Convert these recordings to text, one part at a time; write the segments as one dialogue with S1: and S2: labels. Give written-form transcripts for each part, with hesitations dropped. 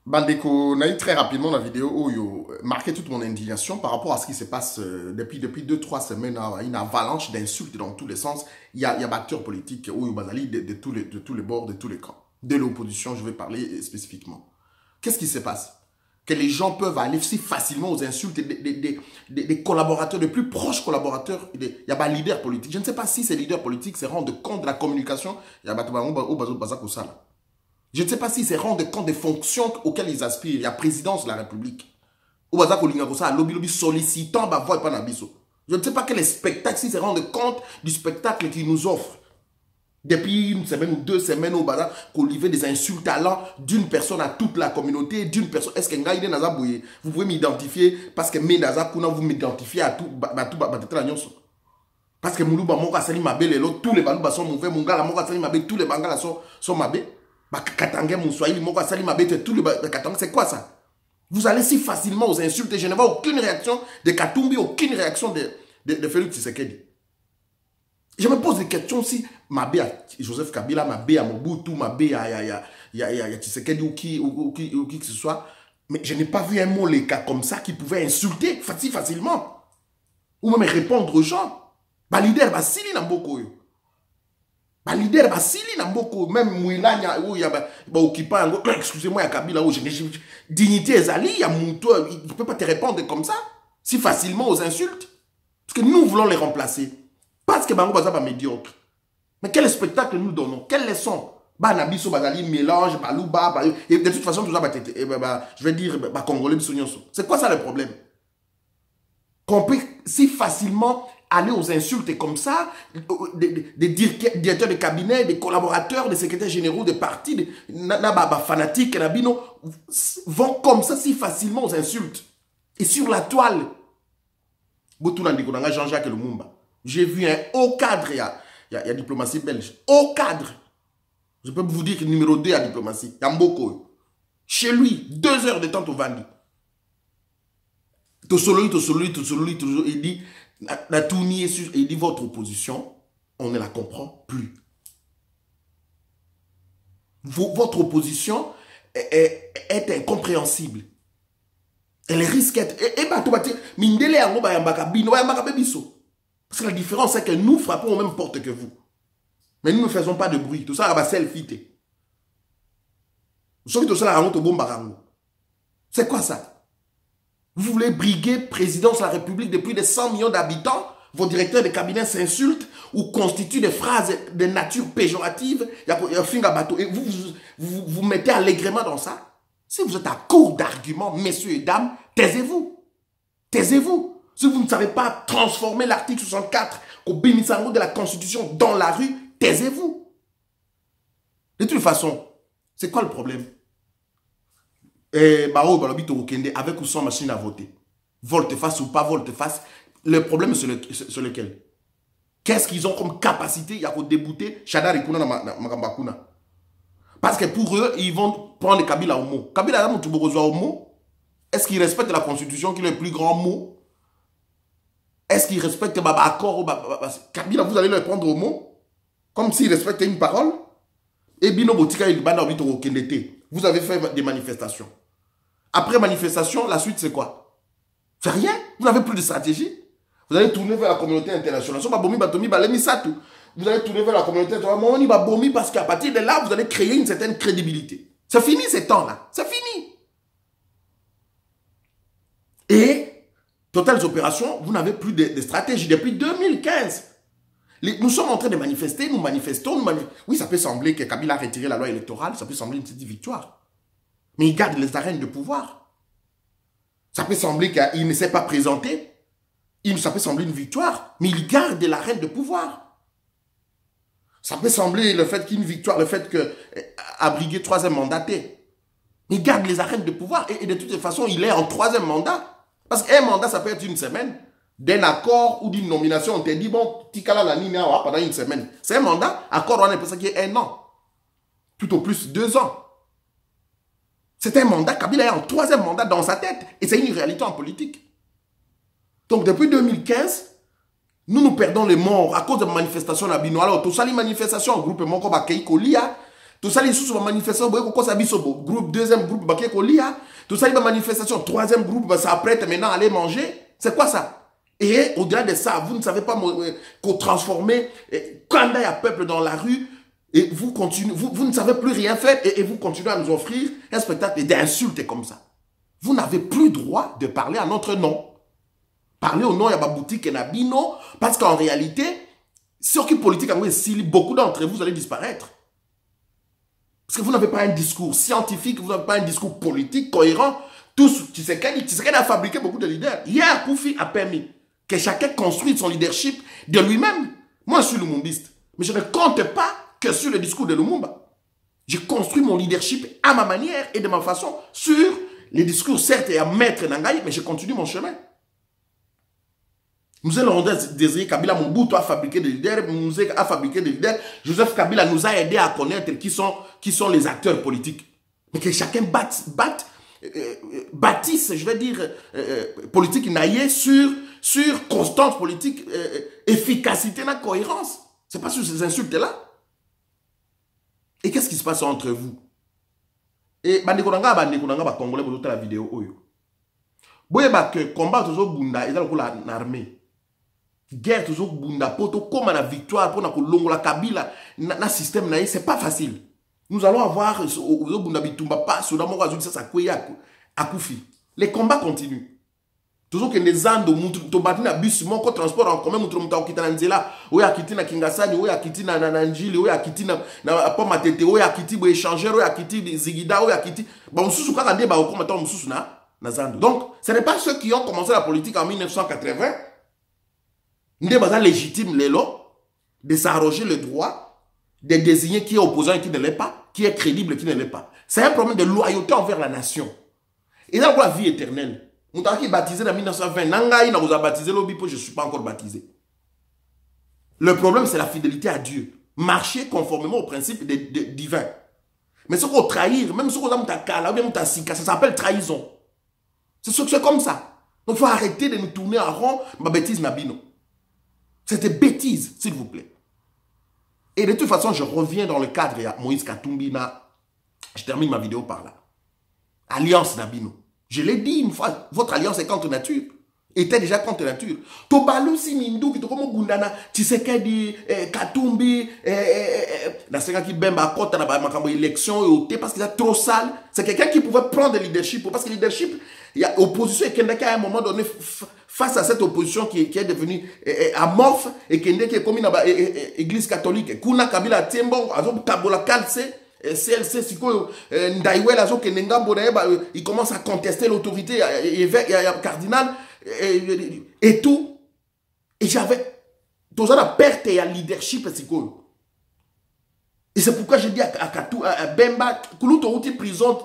S1: Bandeko, Naï, très rapidement, la vidéo où yo marqué toute mon indignation par rapport à ce qui se passe depuis 2, 3 semaines, une avalanche d'insultes dans tous les sens. Il y a acteurs politiques où Bazali de tous les bords, de tous les camps. De l'opposition, je vais parler spécifiquement. Qu'est-ce qui se passe? Que les gens peuvent aller si facilement aux insultes des collaborateurs, des plus proches collaborateurs. Il y a des leaders politiques. Je ne sais pas si ces leaders politiques se rendent compte de la communication. Il y a je ne sais pas s'ils se rendent compte des fonctions auxquelles ils aspirent. Il y a présidence de la République. Ou lobby sollicitant ma voix et pas nabiso. Je ne sais pas quel est spectacle, s'ils se rendent compte du spectacle qu'ils nous offrent. Depuis une semaine ou 2 semaines, au bazar, qu'on livre des insultes allant d'une personne à toute la communauté, d'une personne. Est-ce que vous pouvez m'identifier parce que vous m'identifiez à tout, parce que Moulouba Monga Sali Mabé, tous les Balouba sont mauvais, Mungala Monga Sali Mabé, tous les Bangala sont Mabé. Katangé Moussouaïli, Monga Sali Mabé, tous les Katangé, c'est quoi ça? Vous allez si facilement aux insultes et je ne vois aucune réaction de Katumbi, aucune réaction de Félix Tshisekedi. Je me pose des questions si Mabé à Joseph Kabila, Mabé à Mobutu, Mabé à Tshisekedi ou qui que ce soit. Mais je n'ai pas vu un mot les cas comme ça qui pouvait insulter facilement. Ou même répondre aux gens. Ba leader ba sili na mboko yo. Ba leader ba sili na mboko même Mouilanya ou ya ba occupant excusez-moi ya Kabila ou dignité ezali ya muto il peut pas te répondre comme ça si facilement aux insultes parce que nous voulons les remplacer parce que bango baza ba médiocre. Mais quel spectacle nous donnons? Quelle leçon? Ba nabiso bazali mélange balouba et de toute façon tout ça je vais dire ba congolais bisonyonso. C'est quoi ça le problème? Qu'on peut si facilement aller aux insultes comme ça, des directeurs de cabinet, des collaborateurs, des secrétaires généraux des partis, des fanatiques, vont comme ça si facilement aux insultes. Et sur la toile, Jean-Jacques Lumumba, j'ai vu un haut cadre, il y a diplomatie belge, haut cadre. Je peux vous dire que numéro 2 à diplomatie, il y a Mboko. Chez lui, 2 heures de temps au Vandi. Il dit, il dit votre opposition, on ne la comprend plus. Votre opposition est incompréhensible. Elle risque d'être. Parce que la différence, c'est que nous frappons aux mêmes portes que vous. Mais nous ne faisons pas de bruit. Tout ça, va selfie. C'est quoi ça? Vous voulez briguer présidence de la République de plus de 100 millions d'habitants? Vos directeurs de cabinet s'insultent ou constituent des phrases de nature péjorative. Et vous mettez allègrement dans ça. Si vous êtes à court d'arguments, messieurs et dames, taisez-vous. Taisez-vous. Si vous ne savez pas transformer l'article 64 au bénissango de la Constitution dans la rue, taisez-vous. De toute façon, c'est quoi le problème? Avec ou sans machine à voter. Volte-face ou pas volte-face. Le problème, c'est lequel? Qu'est-ce qu'ils ont comme capacité? Il y a qu'au débouter Chadar Ikuna na Makambakuna. Parce que pour eux, ils vont prendre Kabila au mot. Kabila au mot. Est-ce qu'ils respectent la Constitution qui est le plus grand mot? Est-ce qu'ils respectent l'accord? Kabila, vous allez le prendre au mot? Comme s'ils respectaient une parole? Et Bino Botika, vous avez fait des manifestations. Après manifestation, la suite c'est quoi? C'est rien. Vous n'avez plus de stratégie. Vous allez tourner vers la communauté internationale. Vous allez tourner vers la communauté internationale. Parce qu'à partir de là, vous allez créer une certaine crédibilité. C'est fini ces temps-là. C'est fini. Et, totales opérations, vous n'avez plus de stratégie depuis 2015. Nous sommes en train de manifester, nous manifestons. Oui, ça peut sembler que Kabila a retiré la loi électorale, ça peut sembler une petite victoire. Mais il garde les arènes de pouvoir. Ça peut sembler qu'il ne s'est pas présenté. Ça peut sembler une victoire, mais il garde l'arène de pouvoir. Ça peut sembler le fait qu'il y ait une victoire, le fait qu'abriguer 3e mandaté. Il garde les arènes de pouvoir et de toute façon, il est en 3e mandat. Parce qu'un mandat, ça peut être une semaine. D'un accord ou d'une nomination, on te dit, bon, Tikala la ligne pendant une semaine. C'est un mandat, accord, on appelle ça qui est 1 an. Tout au plus 2 ans. C'est un mandat, Kabila est en 3e mandat dans sa tête. Et c'est une réalité en politique. Donc depuis 2015, nous perdons les morts à cause de manifestations à Bino. Alors, tout ça, les manifestations en groupe, mon comme Keiko Lia, Tout ça, les sous manifestation, groupe, deuxième groupe, tout ça, les manifestation, troisième groupe, ça s'apprête maintenant à aller manger. C'est quoi ça? Et au-delà de ça, vous ne savez pas qu'on transformer, quand il y a peuple dans la rue, et vous continuez, vous ne savez plus rien faire, et vous continuez à nous offrir un spectacle d'insultes comme ça. Vous n'avez plus droit de parler à notre nom. Parler au nom, il y a ma boutique et Nabino, parce qu'en réalité, ceux qui politique, beaucoup d'entre vous allez disparaître. Parce que vous n'avez pas un discours scientifique, vous n'avez pas un discours politique cohérent. Tous, Tshisekedi a fabriqué beaucoup de leaders. Hier, Koufi a permis que chacun construise son leadership de lui-même. Moi, je suis lumumbiste. Mais je ne compte pas que sur le discours de Lumumba. Je construis mon leadership à ma manière et de ma façon sur les discours, certes, et à maître Nangaï, mais je continue mon chemin. Nous allons désirer Kabila Mobutu a fabriqué des leaders, Mouzé a fabriqué des leaders. Joseph Kabila nous a aidé à connaître qui sont les acteurs politiques. Mais que chacun bâtisse, je vais dire, politique naïe sur constance politique, efficacité, et cohérence. C'est pas sur ces insultes-là. Et qu'est-ce qui se passe entre vous? Et bandekonanga congolais pour toute la vidéo oyo. Boye ba que combat toujours bunda et dans l'armée. Guerre toujours bunda poto comme la victoire pour na kolongola Kabila na système naïe, c'est pas facile. Nous allons avoir au bunda bitumba pas sur la mort ça kweya akufi. Les combats continuent. Toujours que les ans de to batina bus mon transport en commun mutu muta okita na nzela oya kiti na Kingasani oya kiti na Njili oya kiti na Poma Tete oya kiti bo échangeur oya kiti Zigida oya kiti ba mususu kaka nde ba okoma ta mususu na zando. Donc ce n'est pas ceux qui ont commencé la politique en 1980 nde baza légitime lelo de s'arroger le droit de désigner qui est opposant et qui ne l'est pas, qui est crédible et qui ne l'est pas. C'est un problème de loyauté envers la nation. Et dans la vie éternelle, nous avons baptisé en 1920, Nangaï n'a pas baptisé l'Obipo, je ne suis pas encore baptisé. Le problème, c'est la fidélité à Dieu. Marcher conformément aux principes divins. Mais ce qu'on trahir, même ce qu'on a kala, ou bien ça s'appelle trahison. C'est comme ça. Donc il faut arrêter de nous tourner en rond, ma bêtise Nabino. C'était bêtise, s'il vous plaît. Et de toute façon, je reviens dans le cadre de Moïse Katumbi. Je termine ma vidéo par là. Alliance Nabino. Je l'ai dit une fois, votre alliance est contre nature. Était déjà contre nature. Tobalu si mindu qui tokomo gundana Tshisekedi Katumbi na senga ki bemba kota na ba makambo élection et parce qu'il est trop sale. C'est quelqu'un qui pouvait prendre le leadership parce que le leadership, il y a opposition et Kendeka à un moment donné face à cette opposition qui est devenue amorphe et Kendeka est comme une église catholique. Kuna Kabila Tiembo azo tabola kalse CLC, il commence à contester l'autorité cardinal et tout. Et j'avais tout ça, la perte et la leadership. Et c'est pourquoi je dis à Bemba, Koulouto outi prison,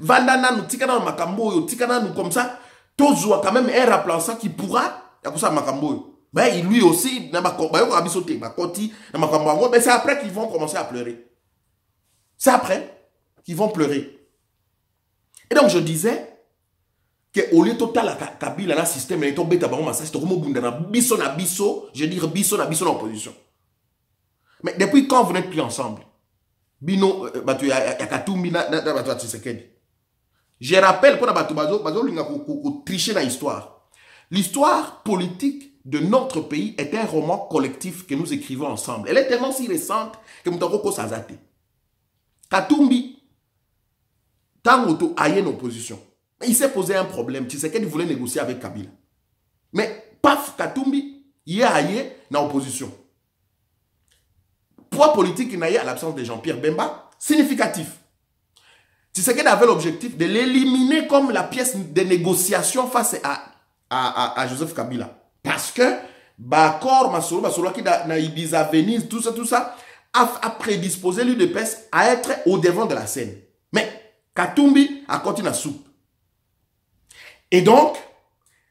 S1: Vandana nous tikana makambo, tikana nous comme ça, tous ont quand même un remplaçant qui pourra, makambo. Ben lui aussi, c'est après qu'ils vont commencer à pleurer. C'est après qu'ils vont pleurer. Et donc je disais que au lieu total la Kabila la système est tombé d'abord massage to comme bundana biso na biso, je dis biso na opposition. Mais depuis quand vous n'êtes plus ensemble? Bino batu ya Katumbi na batu Tshisekedi. Je rappelle pour batu bazo linga ko tricher dans l'histoire. L'histoire politique de notre pays est un roman collectif que nous écrivons ensemble. Elle est tellement si récente que nous avons Sazate. Katumbi, Tangoto a une opposition. Il s'est posé un problème. Tu sais qu'il voulait négocier avec Kabila. Mais, paf, Katumbi, il est aillé dans l'opposition. Poids politique, il y a à l'absence de Jean-Pierre Bemba, significatif. Tu sais qu'il avait l'objectif de l'éliminer comme la pièce de négociation face à Joseph Kabila. Parce que, Bakor, Masolo, qui a Ibiza, Venise, tout ça, a prédisposé l'UDPS à être au devant de la scène. Mais Katumbi a continué à soupe. Et donc,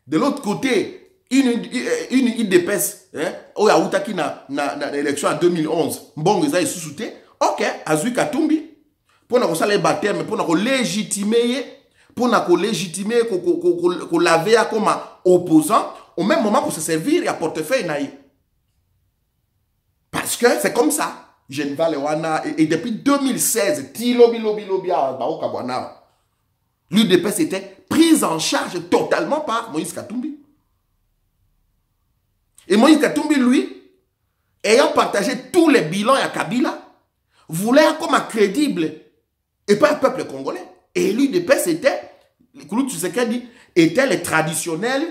S1: de l'autre côté, une UDPS, où a Outaki na l'élection en 2011, bon, ils ont sous-souté, ok, Azui Katumbi, pour nous faire les baptêmes, pour nous légitimer, pour laver comme opposant, au même moment pour se servir et à portefeuille naïf. Parce que c'est comme ça. Genval Wana, et depuis 2016, l'UDPS était prise en charge totalement par Moïse Katumbi. Et Moïse Katumbi, lui, ayant partagé tous les bilans à Kabila, voulait comme un crédible et pas un peuple congolais. Et l'UDPS était, Kouloud Tshisekedi, était les traditionnels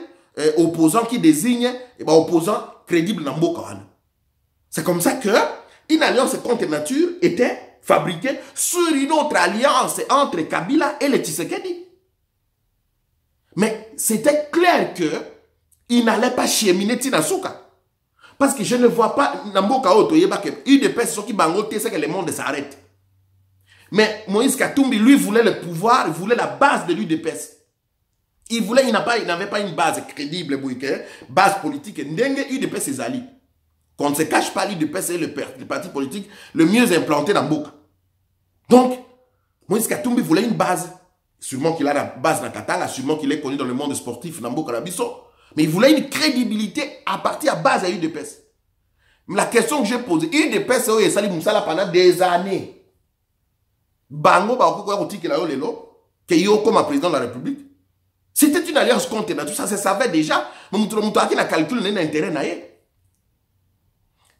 S1: opposants qui désignent opposants crédibles dans Mboka. C'est comme ça que une alliance contre nature était fabriquée sur une autre alliance entre Kabila et les Tshisekedi. Mais c'était clair que il n'allait pas cheminer Tinasuka. Parce que je ne vois pas Namboka Oto Yebake, UDPS, ceux qui bangotent, c'est que le monde s'arrête. Mais Moïse Katumbi, lui, voulait le pouvoir, il voulait la base de l'UDPS. Il n'avait pas une base crédible, base politique. Ndenge UDPS et Zali. Qu'on ne se cache pas, l'UDPS est le parti politique le mieux implanté dans Mboka. Donc, Moïse Katumbi voulait une base. Sûrement qu'il a la base dans Katanga, sûrement qu'il est connu dans le monde sportif dans Mboka Nabiso. Mais il voulait une crédibilité à partir de base à UDPS. La question que j'ai posée, UDPS et Sali Moussala pendant des années. Bango, que yo comme président de la République. C'était une alliance contre nature, ça se savait déjà. Mais Moutouaki n'a calculé l'intérêt.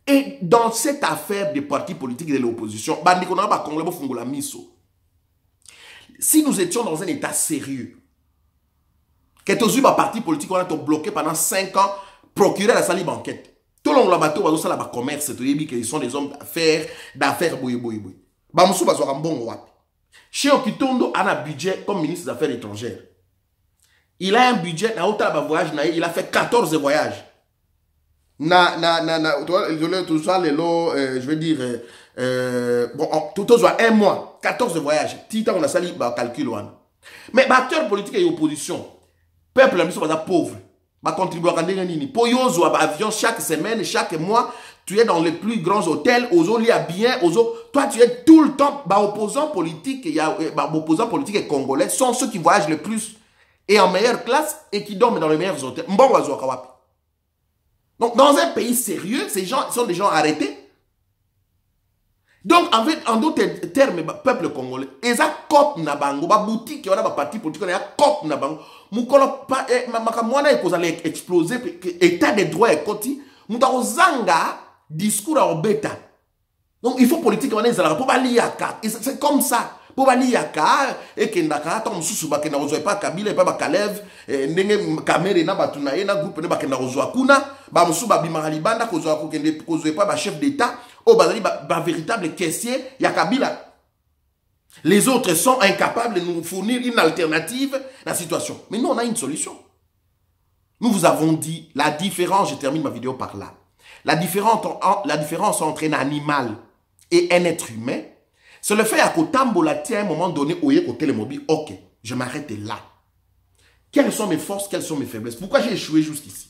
S1: Et dans cette affaire des partis politiques de l'opposition, si nous étions dans un état sérieux, que tous les partis politiques ont été bloqués pendant 5 ans, procureur la salle banquette. Tout le monde bateau va faire commerce, ils sont des hommes d'affaires boy. Bamoussou va un bon roi. Chez Okitondo a un budget comme ministre des Affaires étrangères. Il a un budget, il a fait 14 voyages. Je veux dire, tout un mois, 14 voyages. Tita, on a sali, calcul. Mais acteurs politiques et opposition, peuple, la mission va être pauvre. Va contribuer à nini. Pour yozo, avion chaque semaine, chaque mois, tu es dans les plus grands hôtels, aux lit à bien, toi tu es tout le temps, opposants politiques, opposants politiques et congolais sont ceux qui voyagent le plus et en meilleure classe et qui dorment dans les meilleurs hôtels. Donc dans un pays sérieux, ces gens sont des gens arrêtés. Donc en fait, en d'autres termes, peuple congolais, ils ont cop na bango, ba boutique, on a parti politique, on a cop na bango. Mukolo pa makamwana ekozale exploser état de droit et koti, mutazanga discours à obeta. Donc il faut politique on est là pour baliaka. C'est comme ça. Pour baliaka et kendaka tant mususu ba kenda ozwa pas Kabila pas ba Kalev ndenge kamera na batuna na groupe ne ba kenda ozwa kuna ba mususu ba bimara libanda kozwa ko kende kozwa pas ba chef d'état au bazali ba véritable caissier ya Kabila. Les autres sont incapables de nous fournir une alternative à la situation. Mais nous, on a une solution. Nous vous avons dit la différence, je termine ma vidéo par là. La différence entre un animal et un être humain, c'est le fait à Kotambola, à un moment donné, au côté le mobile, ok, je m'arrête là. Quelles sont mes forces, quelles sont mes faiblesses? Pourquoi j'ai échoué jusqu'ici?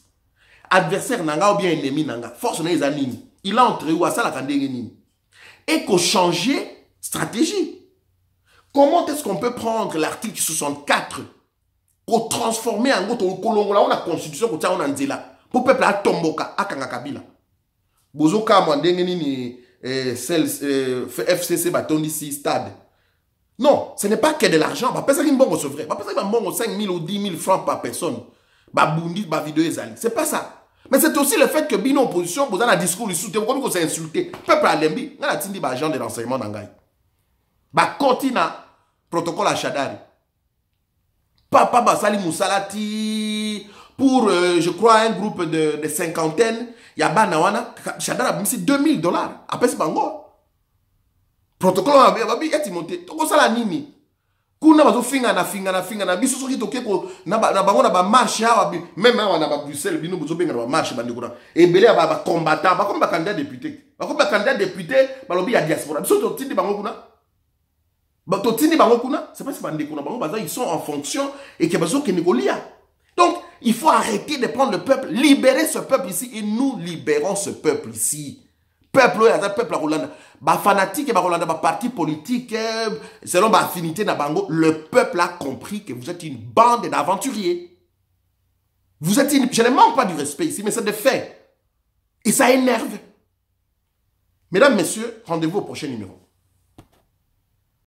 S1: Adversaire nanga ou bien ennemi nanga, force n'est anini. Il a entré où à ça la kandérini. Et qu'on changer stratégie. Comment est-ce qu'on peut prendre l'article 64 pour transformer en gros Kolongo la constitution pour on anzela pour peuple à tomboka à Kanga Kabila. Bozoka mwandenge ni FCC batondi si stade. Non, ce n'est pas que de l'argent. Bah personne qui bon c'est vrai. Bah personne qui bon 5 000 ou 10 000 francs par personne. Bah bundi bah vidéo ezali. C'est pas ça. Mais c'est aussi le fait que bino opposition vous avez un discours ici vous comme vous insulté. Peuple à lembi, na tindi ba agent de renseignement nangai. Bah continua protocole à Chadari. Papa Basali Moussalati pour je crois un groupe de cinquantaine, il y a Banawana, Chadari a mis $2000. Après c'est bango. Protocole à Babi et Timothée. Toko sala nini. Kuna bazo finga na biso soki toke ko na bango na ba marche awa même na ba Bruxelles bino bozo benga ba marche bandi kuna. Ebele ba combattant, ba comme ba candidat député. Ba comme ba candidat député, ba lobi ya diaspora. Biso to tindi bango kuna. C'est pas si ils sont en fonction et que donc il faut arrêter de prendre le peuple, libérer ce peuple ici et nous libérons ce peuple ici. Peuple fanatique et parti politique selon affinité le peuple a compris que vous êtes une bande d'aventuriers. Vous êtes je ne manque pas du respect ici mais c'est des faits et ça énerve. Mesdames, messieurs, rendez-vous au prochain numéro.